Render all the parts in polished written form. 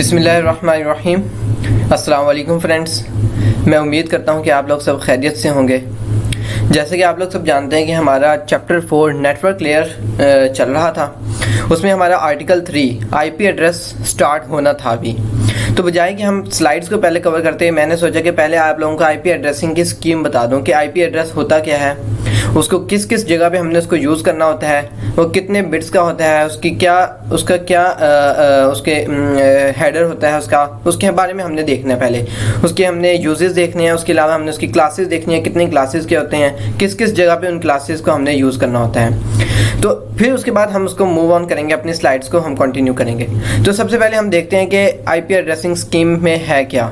बिस्मिल्लाहिर्रहमानिर्रहीम। अस्सलाम वालेकुम फ्रेंड्स, मैं उम्मीद करता हूँ कि आप लोग सब खैरियत से होंगे। जैसे कि आप लोग सब जानते हैं कि हमारा चैप्टर 4 नेटवर्क लेयर चल रहा था, उसमें हमारा आर्टिकल 3 आईपी एड्रेस स्टार्ट होना था अभी। तो बजाय कि हम स्लाइड्स को पहले कवर करते हैं, मैंने सोचा कि पहले आप लोगों को आईपी एड्रेसिंग की स्कीम बता दूं कि आईपी एड्रेस होता क्या है, उसको किस किस जगह पे हमने उसको यूज़ करना होता है, वो कितने बिट्स का होता है, उसका क्या उसके हेडर होता है, उसके बारे में हमने देखना है। पहले उसके हमने यूजेस देखने हैं, उसके अलावा हमने उसकी क्लासेस देखनी है, कितनी क्लासेस के होते हैं, किस किस जगह पे उन क्लासेस को हमने यूज़ करना होता है। तो फिर उसके बाद हम उसको मूव ऑन करेंगे, अपनी स्लाइड्स को हम कंटिन्यू करेंगे। तो सबसे पहले हम देखते हैं कि आईपी एड्रेसिंग स्कीम में है क्या।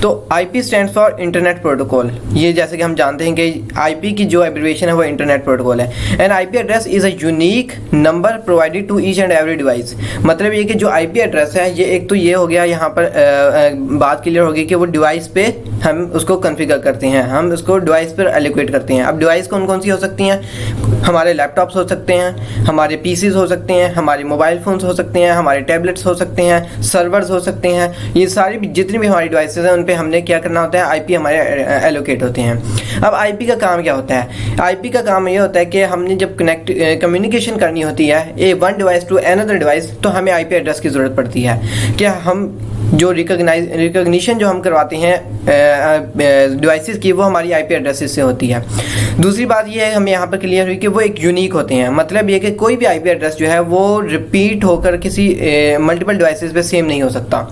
तो IP stands for internet protocol. ये जैसे कि हम जानते हैं कि IP की जो एब्रिविएशन है वो इंटरनेट प्रोटोकॉल है। And IP address is a unique number provided to each and every device. मतलब ये कि जो IP एड्रेस है, ये एक तो ये हो गया, यहाँ पर बात क्लियर होगी कि वो डिवाइस पे हम उसको कॉन्फ़िगर करते हैं, हम उसको डिवाइस पर एलोकेट करते हैं। अब डिवाइस कौन कौन सी हो सकती हैं? हमारे लैपटॉप्स हो सकते हैं, हमारे पीसीज हो सकते हैं, हमारे मोबाइल फ़ोन्स हो सकते हैं, हमारे टैबलेट्स हो सकते हैं, सर्वर्स हो सकते हैं। ये सारी जितनी भी हमारी डिवाइसेस हैं उन पे हमने क्या करना होता है, आईपी हमारे एलोकेट होते हैं। अब आईपी का काम क्या होता है? आईपी का काम ये होता है कि हमने जब कम्युनिकेशन करनी होती है one device to another device, तो हमें आईपी एड्रेस की ज़रूरत पड़ती है कि हम जो रिकॉग्निशन जो हम करवाते हैं डिवाइसेस की, वो हमारी आईपी एड्रेसेस से होती है। दूसरी बात ये है हमें यहाँ पर क्लियर हुई कि वो एक यूनिक होते हैं। मतलब ये कि कोई भी आईपी एड्रेस जो है वो रिपीट होकर किसी मल्टीपल डिवाइसेस पे सेम नहीं हो सकता।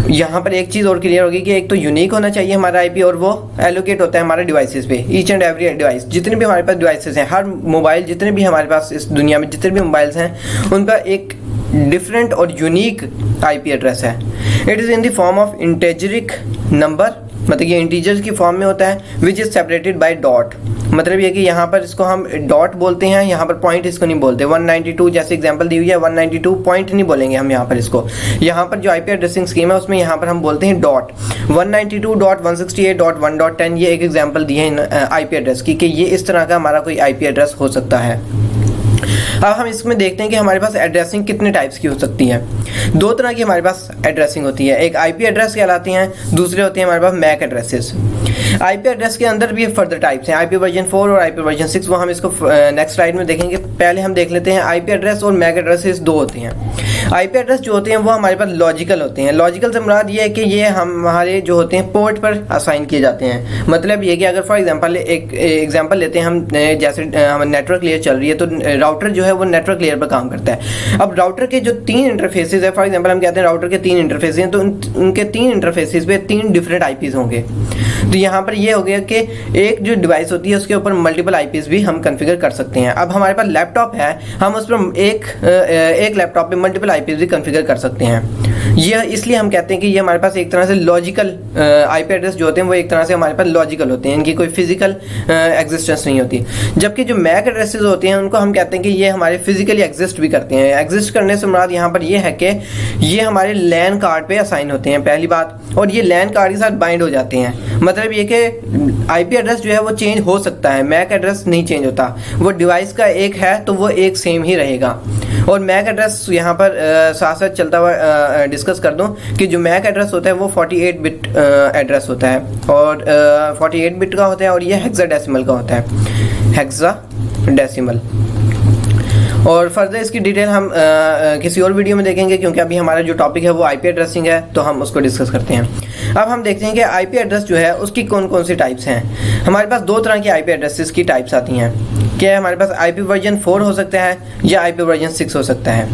यहाँ पर एक चीज़ और क्लियर होगी कि एक तो यूनिक होना चाहिए हमारा आईपी, और वो एलोकेट होता है हमारे डिवाइसेस पे। ईच एंड एवरी डिवाइस, जितने भी हमारे पास डिवाइसेस हैं, हर मोबाइल, जितने भी हमारे पास इस दुनिया में जितने भी मोबाइल्स हैं, उनका एक डिफरेंट और यूनिक आईपी एड्रेस है। It is in the form of integeric number, मतलब ये इंटीजर्स की फॉर्म में होता है, which is separated by dot. मतलब ये कि यहाँ पर इसको हम डॉट बोलते हैं, यहाँ पर पॉइंट इसको नहीं बोलते। 192 जैसे एग्जांपल दी हुई है, 192 पॉइंट नहीं बोलेंगे हम यहाँ पर इसको। यहाँ पर जो आईपी एड्रेसिंग स्कीम है उसमें यहाँ पर हम बोलते हैं डॉट। 192.168.1.10 ये एक एग्जांपल दी है आईपी एड्रेस की कि ये इस तरह का हमारा कोई आईपी एड्रेस हो सकता है। अब हम इसमें देखते हैं कि हमारे पास एड्रेसिंग कितने टाइप्स की हो सकती है। दो तरह की हमारे पास एड्रेसिंग होती है, एक आईपी एड्रेस कहलाती हैं, दूसरे होते हैं हमारे पास मैक एड्रेसेस। आईपी एड्रेस के अंदर भी फर्दर टाइप्स हैं, आईपी वर्जन 4 और आईपी वर्जन 6, वो हम इसको नेक्स्ट स्लाइड में देखेंगे। पहले हम देख लेते हैं आईपी एड्रेस और मैक एड्रेसेस दो होते हैं। आईपी एड्रेस जो होते हैं वो हमारे पास लॉजिकल होते हैं। लॉजिकल से मुराद ये है कि ये हमारे जो होते हैं पोर्ट पर असाइन किए जाते हैं। मतलब ये कि अगर फॉर एग्जांपल एक एग्जांपल लेते हैं हम, जैसे हम नेटवर्क लेयर चल रही है, तो राउटर जो है वो नेटवर्क लेयर पर काम करता है। अब राउटर के जो 3 इंटरफेसेस है, फॉर एग्जांपल हम कहते हैं राउटर के 3 इंटरफेस हैं, तो उनके 3 इंटरफेसेस पे 3 डिफरेंट आईपीज होंगे। तो यहाँ पर ये हो गया कि एक जो डिवाइस होती है उसके ऊपर मल्टीपल आईपीज भी हम कॉन्फ़िगर कर सकते हैं। अब हमारे पास लैपटॉप है, हम उस पर एक लैपटॉप पे मल्टीपल आईपीज भी कॉन्फ़िगर कर सकते हैं। ये इसलिए हम कहते हैं कि ये हमारे पास एक तरह से लॉजिकल आईपी एड्रेस जो होते हैं वो एक तरह से हमारे पास लॉजिकल होते हैं, इनकी कोई फिजिकल एग्जिस्टेंस नहीं होती। जबकि जो मैक एड्रेसेस होते हैं उनको हम कहते हैं कि ये हमारे फिजिकली एग्जिस्ट भी करते हैं। एग्जिस्ट करने से मुराद यहाँ पर ये है कि ये हमारे लैन कार्ड पे असाइन होते हैं, पहली बात, और ये लैन कार्ड के साथ बाइंड हो जाते हैं। मतलब ये कि आईपी एड्रेस जो है वो चेंज हो सकता है, मैक एड्रेस नहीं चेंज होता। वो डिवाइस का एक है तो वो एक सेम ही रहेगा। और मैक एड्रेस यहाँ पर साथ साथ चलता हुआ डिस्कस कर दूं कि जो मैक एड्रेस होता है वो 48 बिट एड्रेस होता है, और 48 बिट का होता है, और ये हेक्साडेसिमल का होता है, हेक्साडेसिमल। और फर्दर इसकी डिटेल हम किसी और वीडियो में देखेंगे, क्योंकि अभी हमारा जो टॉपिक है वो आईपी एड्रेसिंग है, तो हम उसको डिस्कस करते हैं। अब हम देखते हैं कि आईपी एड्रेस जो है उसकी कौन कौन सी टाइप्स हैं। हमारे पास दो तरह की आईपी एड्रेसेस की टाइप्स आती हैं। क्या हमारे पास आईपी वर्जन 4 हो सकता है या आईपी वर्जन 6 हो सकता है।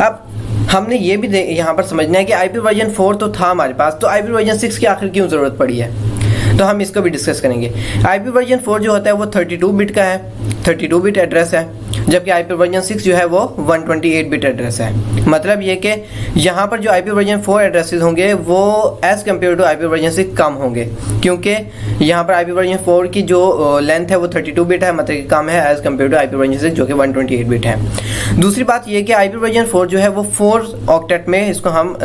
अब हमने ये भी यहाँ पर समझना है कि आईपी वर्जन 4 तो था हमारे पास, तो आईपी वर्जन 6 की आखिर क्यों ज़रूरत पड़ी है, तो हम इसको भी डिस्कस करेंगे। आईपी वर्जन 4 जो होता है वो 32 बिट का है, 32 बिट एड्रेस है, जबकि आईपी वर्जन 6 जो है वो 128 बिट एड्रेस है। मतलब ये कि यहाँ पर जो आईपी वर्जन 4 एड्रेसेस होंगे वो as compare to IP version 6 कम होंगे, क्योंकि यहाँ पर आईपी वर्जन 4 की जो लेंथ है वो 32 बिट है, मतलब कि कम है as compare to IP version 6 जो कि 128 बिट है। दूसरी बात ये कि आईपी वर्जन 4 जो है वो 4 ऑक्टेट में इसको हम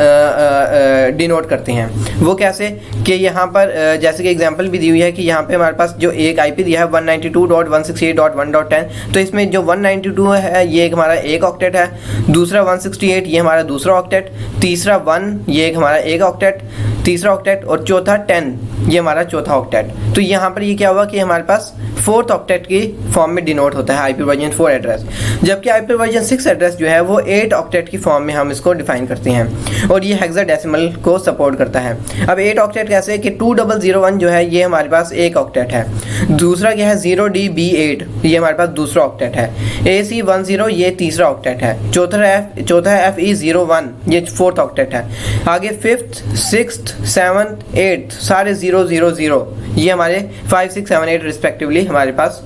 डिनोट करते हैं। वो कैसे कि यहाँ पर जैसे कि एग्जांपल भी दी हुई है कि यहाँ पे हमारे पास जो एक आईपी दिया है 192.168.1.10, तो इसमें जो 192 292 है, ये एक हमारा एक ऑक्टेट है, दूसरा 168 ये हमारा दूसरा ऑक्टेट, तीसरा 1 ये एक हमारा एक ऑक्टेट, तीसरा ऑक्टेट, और चौथा 10 ये हमारा चौथा ऑक्टेट। तो यहाँ पर ये क्या हुआ कि हमारे पास फोर्थ ऑक्टेट की फॉर्म में डिनोट होता है आईपी वर्जन 4 एड्रेस, जबकि आईपी वर्जन 6 एड्रेस जो है वो 8 ऑक्टेट की फॉर्म में हम इसको डिफाइन करते हैं और ये हेक्साडेसिमल को सपोर्ट करता है। अब 8 ऑक्टेट कैसे कि 2001 जो है ये हमारे पास एक ऑक्टेट है, दूसरा क्या है 0DB8 ये हमारे पास दूसरा ऑक्टेट है, AC10 ये तीसरा ऑक्टेट है, चौथा FE01 ये फोर्थ ऑक्टेट है, आगे 5th 6th 7th 8th सारे 000 ये हमारे 5 6 7 8 रिस्पेक्टिवली हमारे पास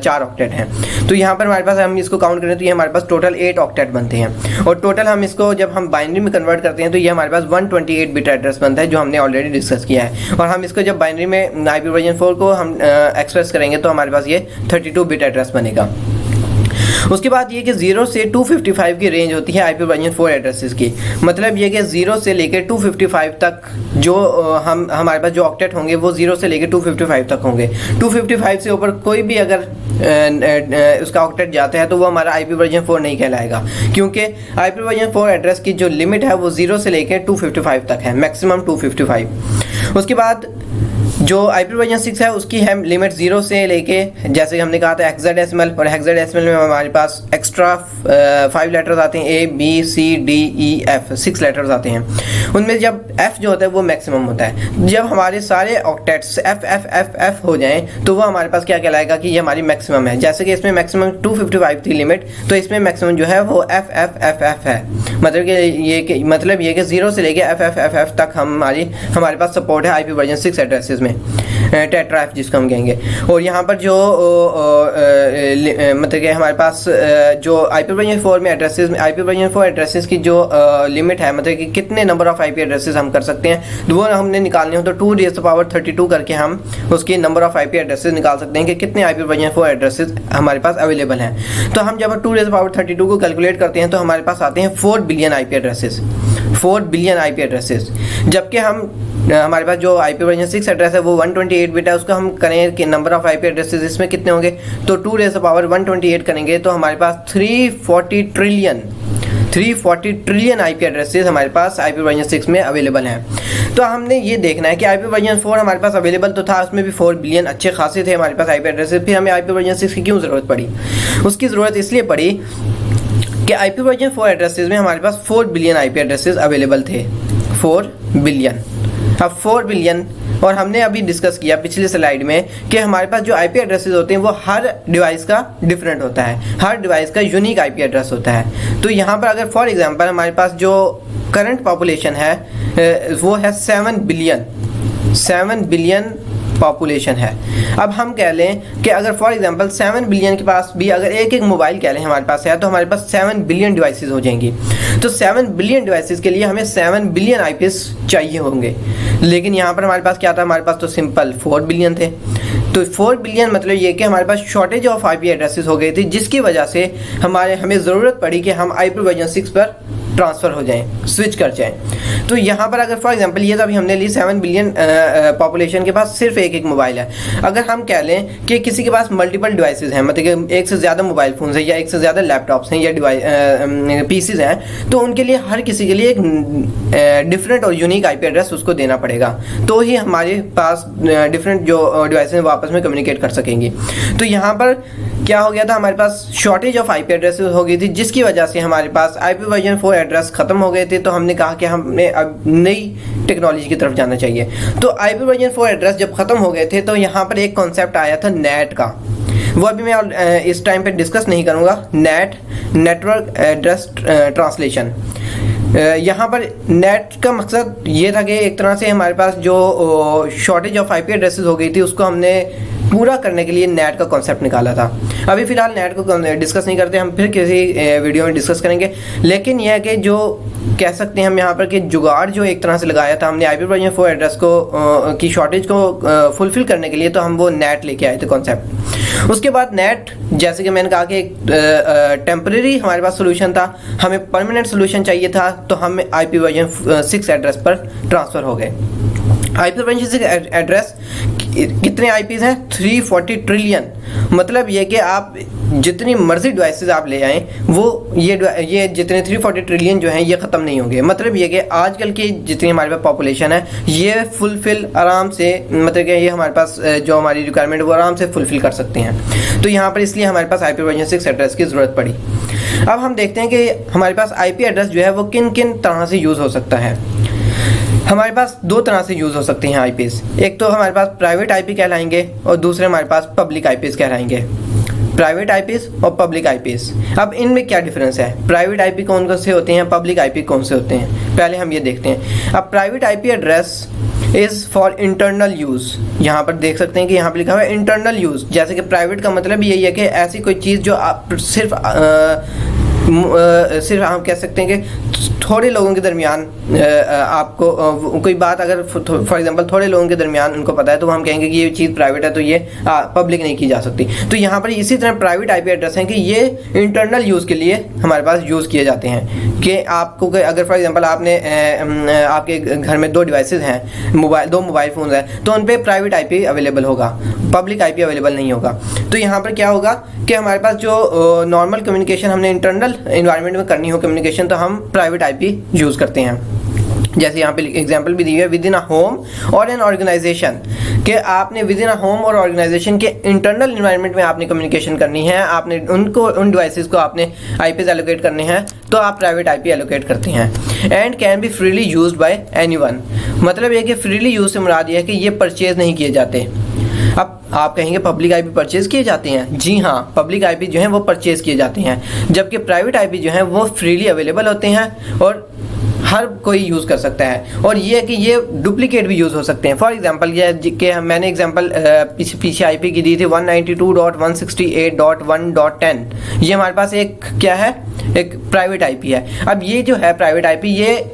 4 ऑक्टेट हैं। तो यहाँ पर हमारे पास हम इसको काउंट करें तो ये हमारे पास टोटल 8 ऑक्टेट बनते हैं, और टोटल हम इसको जब हम बाइनरी में कन्वर्ट करते हैं तो ये हमारे पास 128 बिट एड्रेस बनता है, जो हमने ऑलरेडी डिस्कस किया है। और हम इसको जब बाइनरी में आईपी वर्जन 4 को हम एक्सप्रेस करेंगे तो हमारे पास ये 32 बिट एड्रेस बनेगा। उसके बाद ये कि 0 से 255 की रेंज होती है आईपी वर्जन 4 एड्रेसेस की, मतलब ये कि 0 से लेकर 255 तक जो हमारे पास जो ऑक्टेट होंगे वो 0 से लेकर 255 तक होंगे। 255 से ऊपर कोई भी अगर उसका ऑक्टेट जाता है तो वो हमारा आईपी वर्जन 4 नहीं कहलाएगा, क्योंकि आईपी वर्जन 4 एड्रेस की जो लिमिट है वो 0 से लेकर 255 तक है, मैक्सिमम 255। उसके बाद जो आईपी वर्जन 6 है उसकी है लिमिट 0 से लेके, जैसे हमने कहा था हेक्साडेसिमल, और हेक्साडेसिमल में हमारे पास एक्स्ट्रा 5 लेटर्स आते हैं, ABCDEF 6 लेटर्स आते हैं। उनमें जब F जो होता है वो मैक्सिमम होता है। जब हमारे सारे ऑक्टेट्स F हो जाएं तो वो हमारे पास क्या कहलाएगा कि ये हमारी मैक्सिमम है। जैसे कि इसमें मैक्सिमम 255 थी लिमिट, तो इसमें मैक्सिमम जो है वो FF है, मतलब ये कि 0 से लेके FF तक हमारे पास सपोर्ट है आईपी वर्जन 6 एड्रेसेस में, टेट्रा F जिसको हम कहेंगे। और यहाँ पर जो मतलब कि हमारे पास जो आईपी वर्जन 4 में आईपी वर्जन 4 एड्रेसेस की जो लिमिट है, मतलब कि कितने नंबर ऑफ आईपी एड्रेसेस हम कर सकते हैं, वो हमने निकालने हो तो 2⁻32 करके हम उसकी नंबर ऑफ आईपी एड्रेसेस निकाल सकते हैं कि कितने आईपी वर्जन 4 एड्रेसेस हमारे पास अवेलेबल हैं। तो हम जब 2⁻32 को कैलकुलेट करते हैं तो हमारे पास आते हैं 4 billion IP addresses, 4 billion IP addresses. जबकि हमारे पास जो आईपी वर्जन 6 एड्रेस है वो 128 बिट है, उसको हम करें कि नंबर ऑफ आईपी एड्रेसेस इसमें कितने होंगे, तो 2⁻128 करेंगे तो हमारे पास 340 ट्रिलियन आईपी एड्रेसेस हमारे पास आईपी वर्जन 6 में अवेलेबल हैं। तो हमने ये देखना है कि आईपी वर्जन 4 हमारे पास अवेलेबल तो था, उसमें भी 4 बिलियन अच्छे खासे थे हमारे पास आईपी एड्रेसेस, फिर हमें आईपी वर्जन 6 की क्यों ज़रूरत पड़ी? उसकी ज़रूरत इसलिए पड़ी कि आईपी वर्जन 4 एड्रेसेस में हमारे पास 4 बिलियन आईपी एड्रेसेस अवेलेबल थे, 4 बिलियन। अब 4 बिलियन, और हमने अभी डिस्कस किया पिछली स्लाइड में कि हमारे पास जो आईपी एड्रेसेस होते हैं वो हर डिवाइस का डिफरेंट होता है, हर डिवाइस का यूनिक आईपी एड्रेस होता है। तो यहाँ पर अगर फॉर एग्जांपल हमारे पास जो करंट पॉपुलेशन है वो है 7 बिलियन पॉपुलेशन है। अब हम कह लें कि अगर फॉर एग्जांपल 7 बिलियन के पास भी अगर एक मोबाइल कह लें हमारे पास है, तो हमारे पास 7 बिलियन डिवाइसेस हो जाएंगी। तो 7 बिलियन डिवाइसेस के लिए हमें 7 बिलियन आईपीएस चाहिए होंगे, लेकिन यहाँ पर हमारे पास क्या था, हमारे पास तो सिंपल 4 बिलियन थे। तो 4 बिलियन मतलब ये कि हमारे पास शॉर्टेज ऑफ आईपी एड्रेसेस हो गई थी, जिसकी वजह से हमें ज़रूरत पड़ी कि हम आईपी वर्जन 6 पर ट्रांसफ़र हो जाएं, स्विच कर जाएं। तो यहाँ पर अगर फॉर एग्जांपल ये तो अभी हमने ली 7 बिलियन पॉपुलेशन के पास सिर्फ एक मोबाइल है। अगर हम कह लें कि किसी के पास मल्टीपल डिवाइसेस हैं, मतलब कि एक से ज़्यादा मोबाइल फ़ोन्स हैं या एक से ज़्यादा लैपटॉप्स हैं या पीसीज हैं, तो उनके लिए हर किसी के लिए एक डिफरेंट और यूनिक आईपी एड्रेस उसको देना पड़ेगा, तो ही हमारे पास डिफरेंट जो डिवाइसेस हैं वो आपस में कम्युनिकेट कर सकेंगी। तो यहाँ पर क्या हो गया था, हमारे पास शॉर्टेज ऑफ आईपी एड्रेसेस हो गई थी, जिसकी वजह से हमारे पास आईपी वर्जन 4 एड्रेस खत्म हो गए थे। तो हमने कहा कि हमें अब नई टेक्नोलॉजी की तरफ जाना चाहिए। तो आईपी वर्जन 4 एड्रेस जब खत्म हो गए थे तो यहाँ पर एक कॉन्सेप्ट आया था नेट का, वो अभी मैं इस टाइम पे डिस्कस नहीं करूँगा। नेटवर्क एड्रेस ट्रांसलेशन, यहाँ पर नेट का मकसद ये था कि एक तरह से हमारे पास जो शॉर्टेज ऑफ आईपी एड्रेसेस हो गई थी उसको हमने पूरा करने के लिए नेट का कॉन्सेप्ट निकाला था। अभी फ़िलहाल नेट को डिस्कस नहीं करते, हम फिर किसी वीडियो में डिस्कस करेंगे। लेकिन यह है कि जो कह सकते हैं हम यहाँ पर कि जुगाड़ जो एक तरह से लगाया था हमने आईपी वर्जन 4 एड्रेस को की शॉर्टेज को फुलफिल करने के लिए, तो हम वो नेट लेके आए थे कॉन्सेप्ट। उसके बाद नेट, जैसे कि मैंने कहा कि एक टेम्परेरी हमारे पास सोल्यूशन था, हमें परमानेंट सोल्यूशन चाहिए था, तो हम आईपी वर्जन 6 एड्रेस पर ट्रांसफ़र हो गए। आईपी वर्जन 6 एड्रेस कितने आईपीज हैं? 340 ट्रिलियन। मतलब ये कि आप जितनी मर्जी डिवाइसेस आप ले आएँ, वो ये जितने 340 ट्रिलियन जो हैं ये ख़त्म नहीं होंगे। मतलब ये कि आजकल की जितनी हमारे पास पॉपुलेशन है ये फुलफ़िल आराम से, मतलब कि ये हमारे पास जो हमारी रिक्वायरमेंट है वो आराम से फुलफ़िल कर सकते हैं। तो यहाँ पर इसलिए हमारे पास IPv6 एड्रेस की ज़रूरत पड़ी। अब हम देखते हैं कि हमारे पास IP एड्रेस जो है वो किन किन तरह से यूज़ हो सकता है। हमारे पास दो तरह से यूज़ हो सकते हैं आईपीज़। एक तो हमारे पास प्राइवेट आईपी कहलाएंगे और दूसरे हमारे पास पब्लिक आईपीज़ कहलाएंगे। प्राइवेट आईपीज़ और पब्लिक आईपीज़, अब इनमें क्या डिफरेंस है? प्राइवेट आईपी कौन कौन से होते हैं, पब्लिक आईपी कौन से होते हैं, पहले हम ये देखते हैं। अब private IP address is for internal use. यहाँ पर देख सकते हैं कि यहाँ पर लिखा हुआ है इंटरनल यूज़। जैसे कि प्राइवेट का मतलब यही है कि ऐसी कोई चीज़ जो आप सिर्फ हम कह सकते हैं कि थोड़े लोगों के दरमियान आपको कोई बात अगर फॉर एग्जांपल थोड़े लोगों के दरमियान उनको पता है तो हम कहेंगे कि ये चीज़ प्राइवेट है तो ये पब्लिक नहीं की जा सकती। तो यहाँ पर इसी तरह प्राइवेट आईपी एड्रेस हैं कि ये इंटरनल यूज़ के लिए हमारे पास यूज़ किए जाते हैं कि आपको अगर फॉर एग्जांपल आपने आपके घर में 2 डिवाइसेस हैं, दो मोबाइल फ़ोन हैं, तो उन पर प्राइवेट आईपी अवेलेबल होगा, पब्लिक आईपी अवेलेबल नहीं होगा। तो यहाँ पर क्या होगा कि हमारे पास जो नॉर्मल कम्युनिकेशन हमने इंटरनल इन्वायरमेंट में करनी हो कम्युनिकेशन, तो हम प्राइवेट आईपी यूज़ करते हैं। जैसे यहाँ पे एग्जांपल भी दी है, विद इन अ होम और एन ऑर्गेनाइजेशन, कि आपने विद इन अ होम और ऑर्गेनाइजेशन के इंटरनल इन्वायरमेंट में आपने कम्युनिकेशन करनी है, आपने उन डिवाइसेस को आपने आईपीज़ एलोकेट करने हैं, तो आप प्राइवेट आईपी एलोकेट करते हैं। And can be freely used by anyone, मतलब ये कि फ्रीली यूज से मुराद ये है कि ये परचेज नहीं किए जाते। अब आप कहेंगे पब्लिक आईपी परचेज किए जाते हैं, जी हाँ, पब्लिक आईपी जो हैं वो परचेज किए जाते हैं, जबकि प्राइवेट आईपी जो हैं वो फ्रीली अवेलेबल होते हैं और हर कोई यूज़ कर सकता है। और ये है कि ये डुप्लीकेट भी यूज़ हो सकते हैं। फॉर एग्जांपल ये कि मैंने एग्जांपल पीछे आईपी की दी थी 192.168.1.10, ये हमारे पास एक क्या है, एक प्राइवेट आईपी है। अब ये जो है प्राइवेट आईपी ये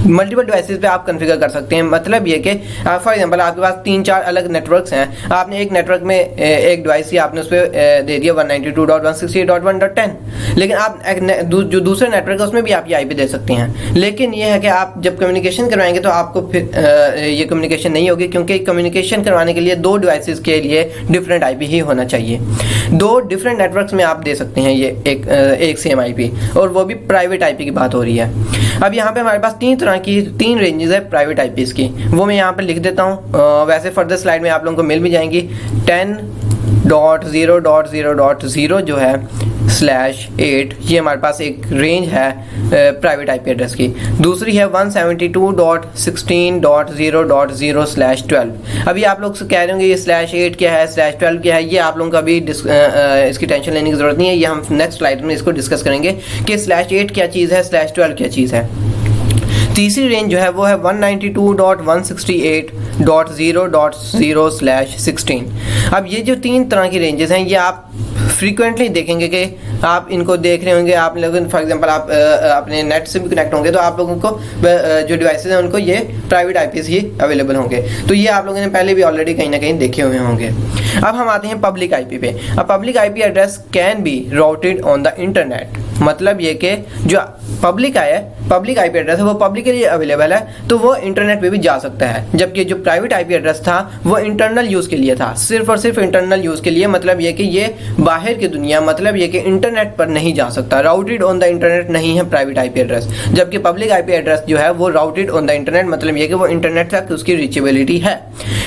मल्टीपल डिवाइसेस पे आप कॉन्फ़िगर कर सकते हैं। मतलब ये कि फॉर एग्जांपल आपके पास 3-4 अलग नेटवर्क्स हैं, आपने एक नेटवर्क में एक डिवाइस ही आपने उस पर दे दिया 192.168.1.10, लेकिन आप जो दूसरे नेटवर्क है उसमें भी आप ये आईपी दे सकते हैं। लेकिन ये है कि आप जब कम्युनिकेशन करवाएंगे तो आपको फिर ये कम्युनिकेशन नहीं होगी, क्योंकि कम्युनिकेशन करवाने के लिए 2 डिवाइसेस के लिए डिफरेंट आईपी ही होना चाहिए। 2 डिफरेंट नेटवर्क्स में आप दे सकते हैं ये एक सेम आईपी, और वो भी प्राइवेट आईपी की बात हो रही है। अब यहाँ पे हमारे पास 3 रेंजेस है प्राइवेट आईपीज़ की, वो मैं यहाँ पर लिख देता हूँ। वैसे फर्दर स्लाइड में आप लोगों को मिल भी जाएंगी। 10.0.0.0 जो है /8, ये हमारे पास एक रेंज है प्राइवेट आईपी एड्रेस की। दूसरी है 172.16.0.0/12। अभी आप लोग कह रहे होंगे ये /8 क्या है, /12 क्या है, ये आप लोगों को अभी इसकी टेंशन लेने की ज़रूरत नहीं है। ये हम नेक्स्ट स्लाइड में इसको डिस्कस करेंगे कि /8 क्या चीज़ है, /12 क्या चीज़ है। तीसरी रेंज जो है वो है 192.168.0.0/16। अब ये जो 3 तरह की रेंजेस हैं ये आप फ्रीक्वेंटली देखेंगे कि आप इनको देख रहे होंगे। आप लोग फॉर एग्जांपल आप अपने नेट से भी कनेक्ट होंगे तो आप लोगों को जो डिवाइसेस हैं उनको ये प्राइवेट आईपीज़ ही अवेलेबल होंगे। तो ये आप लोगों ने पहले भी ऑलरेडी कहीं ना कहीं देखे हुए होंगे। अब हम आते हैं पब्लिक आईपी पे। अब public IP address can be routed on the internet, मतलब ये कि जो पब्लिक आईपी एड्रेस है वो पब्लिक के लिए अवेलेबल है, तो वो इंटरनेट पे भी जा सकता है। जबकि जो प्राइवेट आईपी एड्रेस था वो इंटरनल यूज़ के लिए था, सिर्फ और सिर्फ इंटरनल यूज़ के लिए। मतलब ये कि ये बाहर की दुनिया, मतलब ये कि इंटरनेट पर नहीं जा सकता, राउटेड ऑन द इंटरनेट नहीं है प्राइवेट आईपी एड्रेस। जबकि पब्लिक आईपी एड्रेस जो है वो राउटेड ऑन द इंटरनेट, मतलब ये कि वो इंटरनेट तक उसकी रीचेबिलिटी है।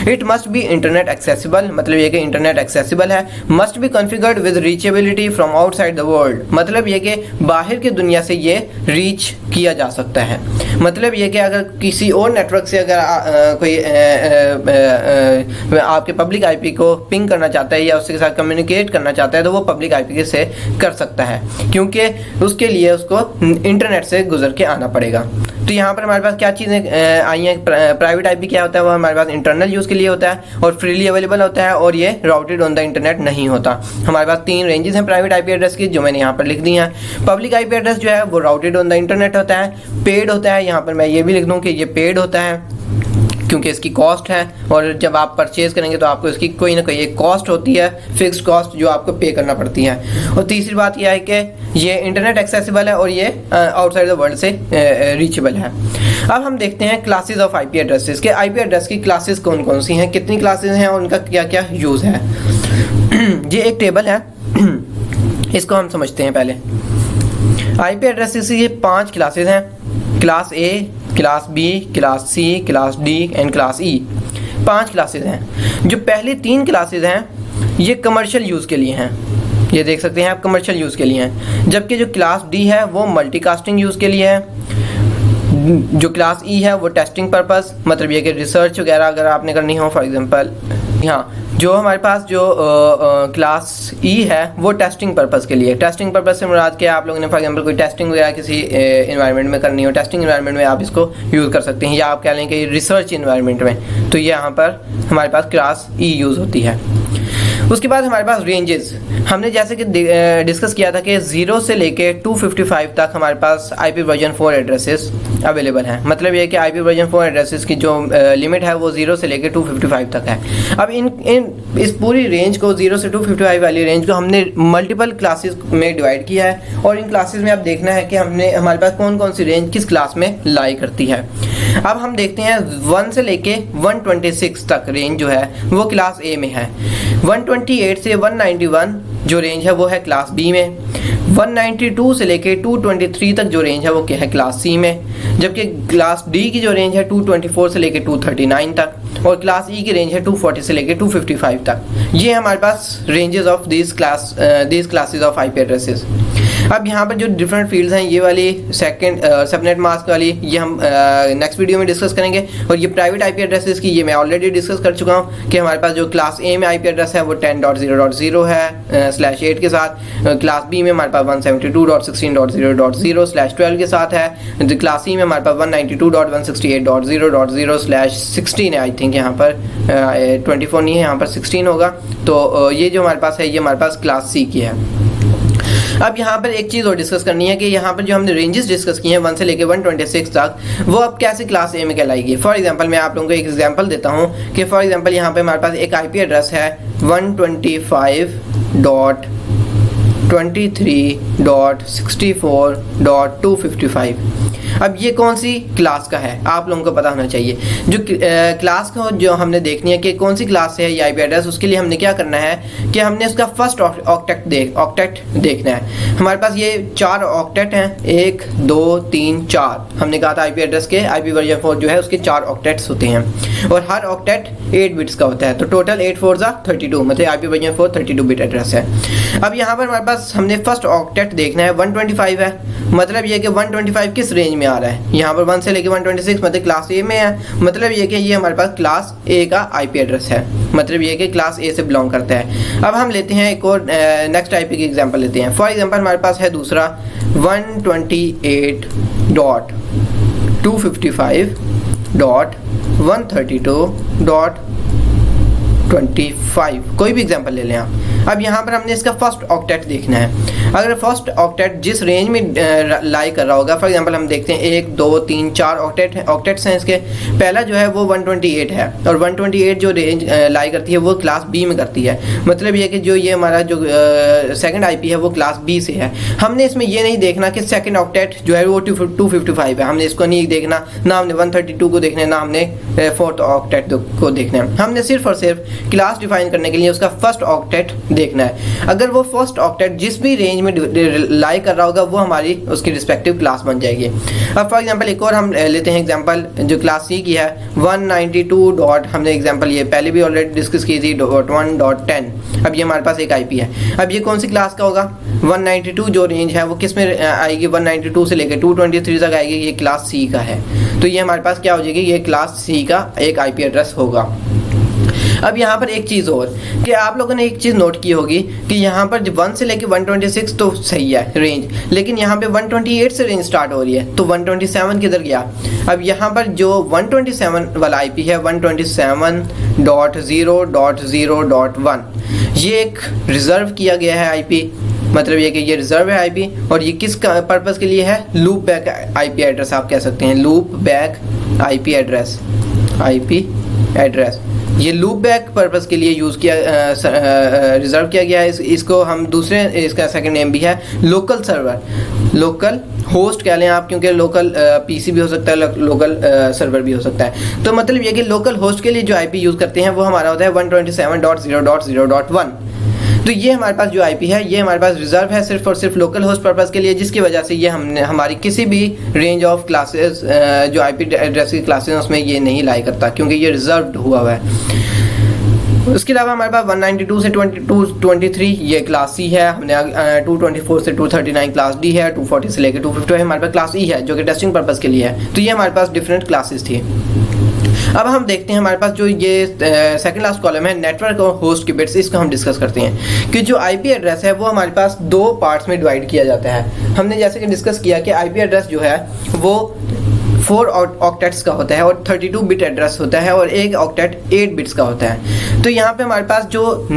It must be internet accessible, मतलब ये कि इंटरनेट एक्सेसिबल है। Must be configured with reachability from outside the world, मतलब ये कि बाहर की दुनिया से ये रीच किया जा सकता है। मतलब ये कि अगर किसी और नेटवर्क से अगर कोई आपके पब्लिक आईपी को पिंग करना चाहता है या उसके साथ कम्युनिकेट करना चाहता है तो वो पब्लिक आईपी से कर सकता है, क्योंकि उसके लिए उसको इंटरनेट से गुजर के आना पड़ेगा। तो यहाँ पर हमारे पास क्या चीज़ें आई हैं। प्राइवेट आईपी क्या होता है, वो हमारे पास इंटरनल यूज़ के लिए होता है और फ्रीली अवेलेबल होता है, और ये राउटेड ऑन द इंटरनेट नहीं होता। हमारे पास 3 रेंजेस हैं प्राइवेट आईपी एड्रेस की, जो मैंने यहाँ पर लिख दी हैं। पब्लिक आईपी एड्रेस जो है वो राउटेड ऑन द इंटरनेट होता है, पेड होता है। यहाँ पर मैं ये भी लिख दूँ कि ये पेड होता है, क्योंकि इसकी कॉस्ट है, और जब आप परचेज़ करेंगे तो आपको इसकी कोई ना कोई एक कॉस्ट होती है, फिक्स्ड कॉस्ट जो आपको पे करना पड़ती है। और तीसरी बात यह है कि ये इंटरनेट एक्सेसिबल है और ये आउटसाइड द वर्ल्ड से रीचेबल है। अब हम देखते हैं क्लासेस ऑफ आईपी एड्रेसेस के आईपी एड्रेस की क्लासेस कौन कौन सी हैं, कितनी क्लासेस हैं और उनका क्या क्या यूज़ है। ये एक टेबल है, इसको हम समझते हैं पहले। आईपी एड्रेसेस की 5 क्लासेस हैं, class A, class B, class C, class D and class E. 5 classes हैं। जो पहली 3 क्लासेस हैं ये कमर्शियल यूज़ के लिए हैं, ये देख सकते हैं आप, कमर्शियल यूज़ के लिए हैं। जबकि जो क्लास डी है वो मल्टीकास्टिंग यूज़ के लिए है। जो क्लास ई है वो टेस्टिंग पर्पस, मतलब ये कि रिसर्च वगैरह अगर आपने करनी हो, फॉर एग्जांपल यहाँ जो हमारे पास जो क्लास ई है वो टेस्टिंग पर्पस के लिए। टेस्टिंग पर्पस से मुराद क्या, आप लोगों ने फॉर एग्जांपल कोई टेस्टिंग वगैरह किसी इन्वायरमेंट में करनी हो, टेस्टिंग इन्वायरमेंट में आप इसको यूज़ कर सकते हैं, या आप कह लें कि रिसर्च इन्वायरमेंट में, तो ये यहाँ पर हमारे पास क्लास ई यूज़ होती है। उसके बाद हमारे पास रेंजेस, हमने जैसे कि डिस्कस किया था कि 0 से लेके 255 तक हमारे पास IP वर्जन 4 एड्रेसेस अवेलेबल हैं। मतलब ये कि IP वर्जन 4 एड्रेसेस की जो लिमिट है वो 0 से लेके 255 तक है। अब इस पूरी रेंज को 0 से 255 वाली रेंज को हमने मल्टीपल क्लासेस में डिवाइड किया है, और इन क्लासेस में अब देखना है कि हमारे पास कौन कौन सी रेंज किस क्लास में लाई करती है। अब हम देखते हैं 1 से लेके 126 तक रेंज जो है वो क्लास ए में है। 128 से 191 जो रेंज है वो है क्लास बी में। 192 से लेके 223 तक जो रेंज है वो क्या है, क्लास सी में। जबकि क्लास डी की जो रेंज है 224 से लेके 239 तक, और क्लास ई की रेंज है 240 से लेके 255 तक। ये हमारे पास ranges of these classes of IP addresses. अब यहाँ पर जो डिफरेंट फील्ड्स हैं, ये वाली सबनेट मास्क वाली ये हम नेक्स्ट वीडियो में डिस्कस करेंगे, और ये प्राइवेट आईपी एड्रेसेस की ये मैं ऑलरेडी डिस्कस कर चुका हूँ कि हमारे पास जो क्लास ए में आईपी एड्रेस है वो 10.0.0 है /8 के साथ, क्लास बी में हमारे पास 172.16.0.0/12 के साथ है, क्लास सी में हमारे पास 192.168.0.0/16 है। आई थिंक यहाँ पर 24 नहीं है, यहाँ पर 16 होगा। तो ये जो हमारे पास है ये हमारे पास क्लास सी की है। अब यहाँ पर एक चीज़ और डिस्कस करनी है कि यहाँ पर जो हमने रेंजेस डिस्कस किए हैं 1 से लेकर 126 तक, वो अब कैसे क्लास ए में कहलाएगी। फॉर एग्जांपल मैं आप लोगों को एक एग्जांपल देता हूँ कि फॉर एग्जांपल यहाँ पे हमारे पास एक आईपी एड्रेस है 125.23.64.255। अब ये कौन सी क्लास का है आप लोगों को पता होना चाहिए। जो क्लास को जो हमने देखनी है कि कौन सी क्लास है ये आईपी एड्रेस, उसके लिए हमने क्या करना है कि हमने इसका फर्स्ट ऑक्टेट देखना है। हमारे पास ये 4 ऑक्टेट हैं, 1 2 3 4। हमने कहा था आईपी एड्रेस के आईपी वर्जन 4 जो है उसके 4 ऑक्टेट्स होते हैं, और हर ऑक्टेट 8 बिट्स का होता है। तो टोटल 8 4 32, मतलब आईपी वर्जन 4 32 बिट एड्रेस है। अब यहाँ पर हमारे पास हमने फर्स्ट ऑक्टेट देखना है, 125 है। मतलब ये कि 125 किस रेंज में आ रहा है, यहाँ पर 1 से लेके 126 मतलब क्लास ए में है। मतलब ये कि ये हमारे पास क्लास ए का आईपी एड्रेस है, मतलब ये कि क्लास ए से बिलोंग करता है। अब हम लेते हैं एक और नेक्स्ट आईपी की एग्जांपल लेते हैं। फॉर एग्जांपल हमारे पास है दूसरा 128.255.132.25, कोई भी एग्जांपल ले लें आप। अब यहाँ पर हमने इसका फर्स्ट ऑक्टेट देखना है। अगर फर्स्ट ऑक्टेट जिस रेंज में लाई कर रहा होगा, फॉर एग्जांपल हम देखते हैं 1 2 3 4 ऑक्टेट्स हैं इसके। पहला जो है वो 128 है, और 128 जो रेंज लाई करती है वो क्लास बी में करती है। मतलब ये कि जो ये हमारा जो सेकंड आईपी है वो क्लास बी से है। हमने इसमें ये नहीं देखना कि सेकंड ऑक्टेट जो है वो 255 है, हमने इसको नहीं देखना, ना हमने 132 को देखना है, ना हमने फोर्थ ऑक्टेट को देखना है। हमने सिर्फ और सिर्फ क्लास डिफाइन करने के लिए उसका फर्स्ट ऑक्टेट देखना है। अगर वो फर्स्ट ऑक्टेट जिस भी रेंज में लाई कर रहा होगा वो हमारी उसकी रिस्पेक्टिव क्लास बन जाएगी। अब फॉर एग्जांपल एक और हम लेते हैं एग्जांपल जो क्लास सी की है 192. हमने एग्जांपल ये पहले भी ऑलरेडी डिस्कस की थी .1.10। अब ये हमारे पास एक आईपी है। अब ये कौन सी क्लास का होगा, 192 जो रेंज है वो किस में आएगी, 192 से लेकर 223 तक आएगी, ये क्लास सी का है। तो ये हमारे पास क्या हो जाएगी, ये क्लास सी का एक आईपी एड्रेस होगा। अब यहाँ पर एक चीज़ और कि आप लोगों ने एक चीज़ नोट की होगी कि यहाँ पर 1 से लेके 126 तो सही है रेंज, लेकिन यहाँ पे 128 से रेंज स्टार्ट हो रही है, तो 127 किधर गया। अब यहाँ पर जो 127 वाला आईपी है 127.0.0.1, ये एक रिजर्व किया गया है आईपी। मतलब ये कि ये रिजर्व है आईपी, और ये किस पर्पज़ के लिए है, लूप बैक आईपी एड्रेस आप कह सकते हैं, loop back IP address. IP address, ये लूप बैक पर्पस के लिए यूज़ किया रिजर्व किया गया है। इसको हम दूसरे, इसका सेकंड नेम भी है लोकल सर्वर, लोकल होस्ट कह लें आप, क्योंकि लोकल पीसी भी हो सकता है, लोकल सर्वर भी हो सकता है। तो मतलब ये कि लोकल होस्ट के लिए जो आईपी यूज़ करते हैं वो हमारा होता है 127.0.0.1। तो ये हमारे पास जो आईपी है ये हमारे पास रिजर्व है सिर्फ और सिर्फ लोकल होस्ट पर्पस के लिए, जिसकी वजह से ये हमने हमारी किसी भी रेंज ऑफ क्लासेस जो आईपी एड्रेस की क्लासेस उसमें ये नहीं लाई करता, क्योंकि ये रिजर्व्ड हुआ है। उसके अलावा हमारे पास 192 से 2223 ये क्लास सी है, हमने 224 से 239 क्लास डी है, 240 से लेकर 250 हमारे पास क्लास ई है जो कि टेस्टिंग पर्पस के लिए है। तो ये हमारे पास डिफरेंट क्लासेस थी। अब हम देखते हैं हमारे पास जो ये सेकंड लास्ट कॉलम है नेटवर्क और होस्ट की बिट्स, इसको हम डिस्कस करते हैं कि जो आईपी एड्रेस है वो हमारे पास दो पार्ट्स में डिवाइड किया जाता है। हमने जैसे कि डिस्कस किया कि आईपी एड्रेस जो है वो 4 ऑक्टेट्स का होता है और 32 बिट एड्रेस होता है और एक ऑक्टेट 8 बिट्स का होता है। तो यहाँ पे हमारे पास जो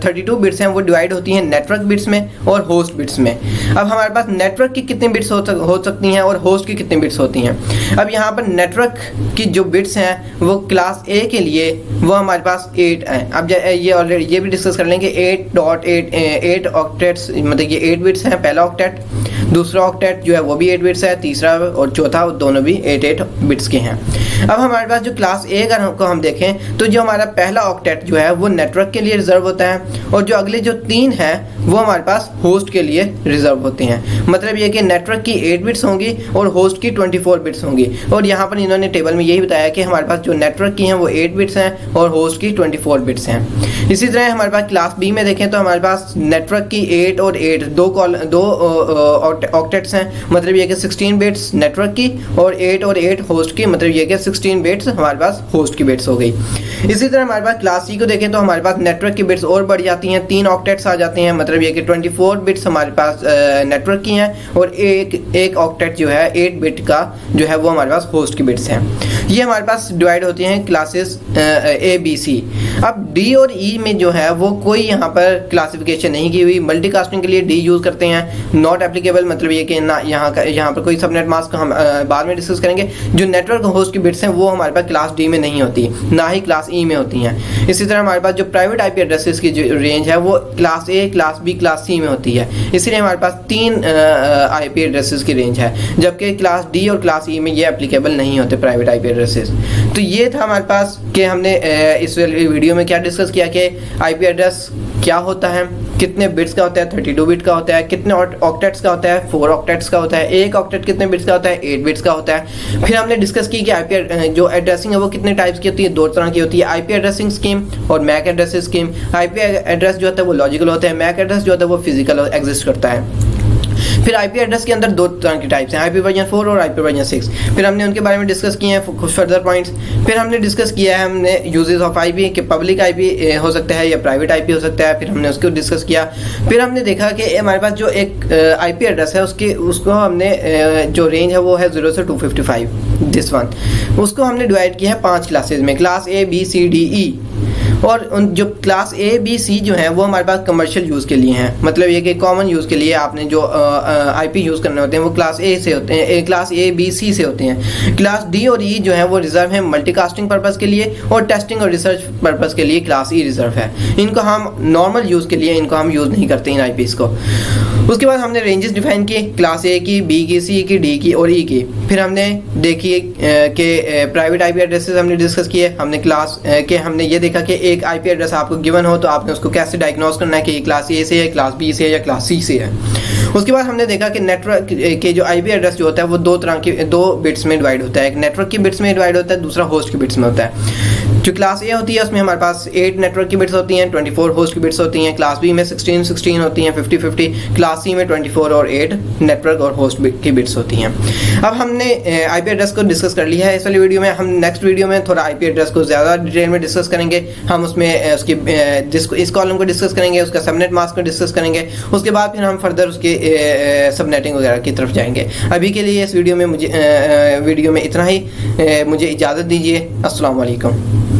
32 बिट्स हैं वो डिवाइड होती हैं नेटवर्क बिट्स में और होस्ट बिट्स में। अब हमारे पास नेटवर्क की कितनी बिट्स हो सकती हैं और होस्ट की कितनी बिट्स होती हैं। अब यहाँ पर नेटवर्क की जो बिट्स हैं वो क्लास ए के लिए वो हमारे पास 8 हैं। अब ये ऑलरेडी ये भी डिस्कस कर लेंगे 8 ऑक्टेट्स, मतलब ये 8 बिट्स हैं पहला ऑक्टेट, दूसरा ऑक्टेट जो है वो भी 8 बिट्स है, तीसरा और चौथा दोनों भी 8 बिट्स के हैं। अब हमारे पास जो क्लास ए को हम देखें तो जो हमारा पहला ऑक्टेट जो है वो नेटवर्क के लिए रिजर्व होता है और जो अगले जो 3 हैं वो हमारे पास होस्ट के लिए रिजर्व होते हैं। मतलब ये कि नेटवर्क की 8 बिट्स होंगी और होस्ट की 24 बिट्स होंगी। और यहाँ पर इन्होंने टेबल में यही बताया कि हमारे पास जो नेटवर्क की हैं वो 8 बिट्स हैं और होस्ट की 24 बिट्स हैं। इसी तरह हमारे पास क्लास बी में देखें तो हमारे पास नेटवर्क की 8 और 8 दो ऑक्टेट्स हैं, मतलब ये कि 16 बिट्स नेटवर्क की और 8 होस्ट की, मतलब ये कि 16 बिट्स हमारे पास होस्ट की बिट्स हो गई। इसी तरह हमारे पास क्लास सी को देखें तो हमारे पास नेटवर्क की बिट्स और बढ़ जाती हैं, 3 ऑक्टेट्स आ जाते हैं, मतलब ये कि 24 बिट्स हमारे पास नेटवर्क की हैं और एक ऑक्टेट जो है 8 बिट का जो है वो हमारे पास होस्ट की बिट्स हैं। ये हमारे पास डिवाइड होती हैं क्लासेस ए बी सी। अब डी और ई में जो है वो कोई यहाँ पर क्लासिफिकेशन नहीं की हुई। मल्टीकास्टिंग के लिए डी यूज़ करते हैं, नॉट एप्लीकेबल, मतलब ये कि ना यहाँ पर कोई सबनेट मास्क हम बाद में डिस्कस करेंगे। जो नेटवर्क होस्ट की बिट्स हैं वो हमारे पास क्लास डी में नहीं होती, ना ही क्लास ई में होती हैं। इसी तरह हमारे पास जो प्राइवेट आईपी एड्रेसेस की जो रेंज है वो class A, class B, class C में होती है। इसलिए हमारे पास 3 आईपी एड्रेसेस की रेंज है, जबकि क्लास डी और क्लास ई में ये एप्लीकेबल नहीं होते प्राइवेट आईपी एड्रेसेस। तो ये था हमारे पास कि हमने इस वीडियो में क्या डिस्कस किया कि आईपी एड्रेस क्या होता है, कितने बिट्स का होता है, 32 बिट का होता है, कितने ऑक्टेट्स का होता है, 4 ऑक्टेट्स का होता है, एक ऑक्टेट कितने बिट्स का होता है, 8 बिट्स का होता है। फिर हमने डिस्कस की कि आईपी जो एड्रेसिंग है वो कितने टाइप्स की होती है, 2 तरह की होती है, आईपी एड्रेसिंग स्कीम और MAC addressing scheme. IP address जो होता है वो लॉजिकल होता है, मैक एड्रेस जो होता है वो फिजिकल एग्जिस्ट करता है। फिर आईपी एड्रेस के अंदर 2 तरह की टाइप्स हैं, आईपी वर्जन 4 और आईपी वर्जन 6। फिर हमने उनके बारे में डिस्कस किए हैं कुछ फर्दर पॉइंट्स। फिर हमने डिस्कस किया है हमने यूजेस ऑफ आईपी कि पब्लिक आईपी हो सकता है या प्राइवेट आईपी हो सकता है, फिर हमने उसको डिस्कस किया। फिर हमने देखा कि हमारे पास जो एक आईपी एड्रेस है उसको हमने जो रेंज है वो है 0 से 255, दिस वन। उसको हमने डिवाइड किया है 5 क्लासेज में, class A B C D E. और उन जो क्लास ए बी सी जो है वो हमारे पास कमर्शियल यूज़ के लिए हैं, मतलब ये कि कॉमन यूज़ के लिए आपने जो आईपी यूज़ करने होते हैं वो क्लास ए से होते हैं, क्लास ए बी सी से होते हैं। क्लास डी और ई जो है वो रिजर्व है मल्टीकास्टिंग पर्पस के लिए और टेस्टिंग और रिसर्च पर्पस के लिए क्लास ई रिजर्व है। इनको हम नॉर्मल यूज़ के लिए इनको हम यूज़ नहीं करते इन आईपीज़ को। उसके बाद हमने रेंजेस डिफाइन किए, क्लास ए की, बी की, सी की, डी की और ई की। फिर हमने देखिए कि प्राइवेट आईपी एड्रेसेस हमने डिस्कस किए। हमने क्लास के हमने ये देखा कि एक आईपी एड्रेस आपको गिवन हो तो आपने उसको कैसे डायग्नोज करना है कि क्लास ए से है, क्लास बी से है या क्लास सी से है। उसके बाद हमने देखा कि नेटवर्क के जो आईपी एड्रेस जो होता है वो 2 तरह के 2 बिट्स में डिवाइड होता है, एक नेटवर्क की बिट्स में डिवाइड होता है, दूसरा होस्ट की बिट्स में होता है। जो क्लास ए होती है उसमें हमारे पास 8 नेटवर्क की बिट्स होती हैं, 24 होस्ट की बिट्स होती हैं। क्लास बी में 16 होती हैं, 50-50। क्लास सी में 24 और 8 नेटवर्क और होस्ट की बिट्स होती हैं। अब हमने आईपी एड्रेस को डिस्कस कर लिया है इस वाली वीडियो में। हम नेक्स्ट वीडियो में थोड़ा आईपी एड्रेस को ज़्यादा डिटेल में डिस्कस करेंगे। हम उसमें उसकी इस कॉलम को डिस्कस करेंगे, उसका सबनेट मास्क को डिस्कस करेंगे। उसके बाद फिर हम फर्दर उसके सबनेटिंग वगैरह की तरफ जाएंगे। अभी के लिए इस वीडियो में इतना ही। मुझे इजाज़त दीजिए। अस्सलाम वालेकुम।